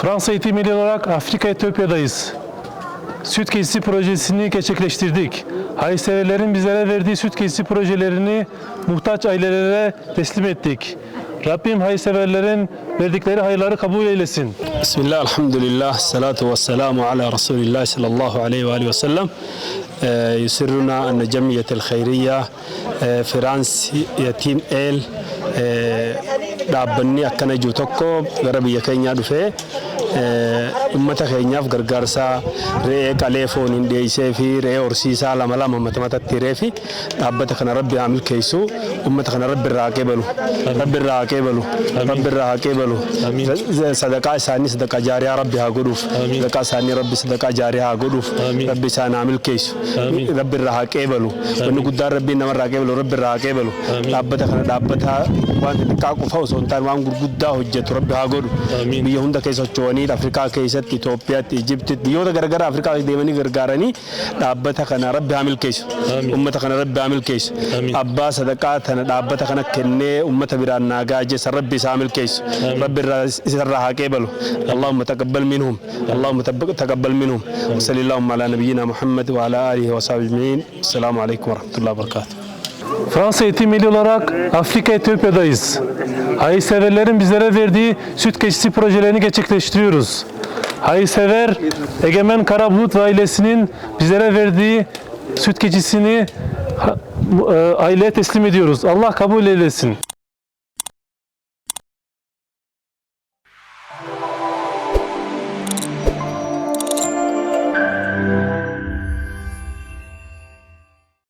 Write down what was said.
Fransa Eğitim Milli olarak Afrika Etiyopya'dayız. Süt kesisi projesini gerçekleştirdik. Hayırseverlerin bizlere verdiği süt kesisi projelerini muhtaç ailelere teslim ettik. Rabbim hayırseverlerin verdikleri hayırları kabul eylesin. Bismillah, elhamdülillah, salatu ve selamu ala Resulillah sallallahu aleyhi ve sellem. Yusirruna enne cemiyetel hayriya Frans yatim el dhaabbanni akkana jiru tokko gara biyya keenyaa dhufee ummata keenyaaf gargaarsa re'ee qalee fooniin dhiyeessee fi re'ee horsiisaa lama lama mata matatti hiree fi dhaabbata kana rabbi haa milkeessu ummata kana rabbi irraa haa qeebalu rabbi irraa haa qeebalu rabbi irraa haa qeebalu sadaqaa isaanii sadaqaa jaariyaa rabbi haa godhuuf sadaqaa isaanii rabbi sadaqaa jaariyaa haa godhuuf rabbi isaan haa milkeessu rabbi irraa haa qeebalu wanni guddaan rabbi namarraa qeebalu rabbi irraa haa qeebalu dhaabbata kana dhaabbata waan xixiqqaa qofa osoo hin taane waan gurguddaa hojjetu rabbi haa godhu biyya hunda keessa socho'anii Afrikaa keessatti Itoophiyaatti Ijiptitti biyyoota garagaraa Afrikaa deemanii gargaaranii dhaabbata kana rabbi haa milkeessu ummata kana rabbi haa milkeessu abbaa sadaqaa tana dhaabbata kana kennee ummata biraan naagaa jeessa rabbi isaa milkeessu rabbi isarraa haa qeebalu Allahumma taqabbal minhum Allahumma taqabbal minhum sallallahu ala nabiyyina Muhammad wa ala alihi wa sahbihi. Esselamu aleyküm ve rahmetullahi ve berekatuhu. Fransa Eğitim Milli olarak Afrika Etiyopya'dayız. Hayırseverlerin bizlere verdiği süt kesisi projelerini gerçekleştiriyoruz. Hayırsever Egemen Karabulut ve ailesinin bizlere verdiği süt keçisini aileye teslim ediyoruz. Allah kabul eylesin.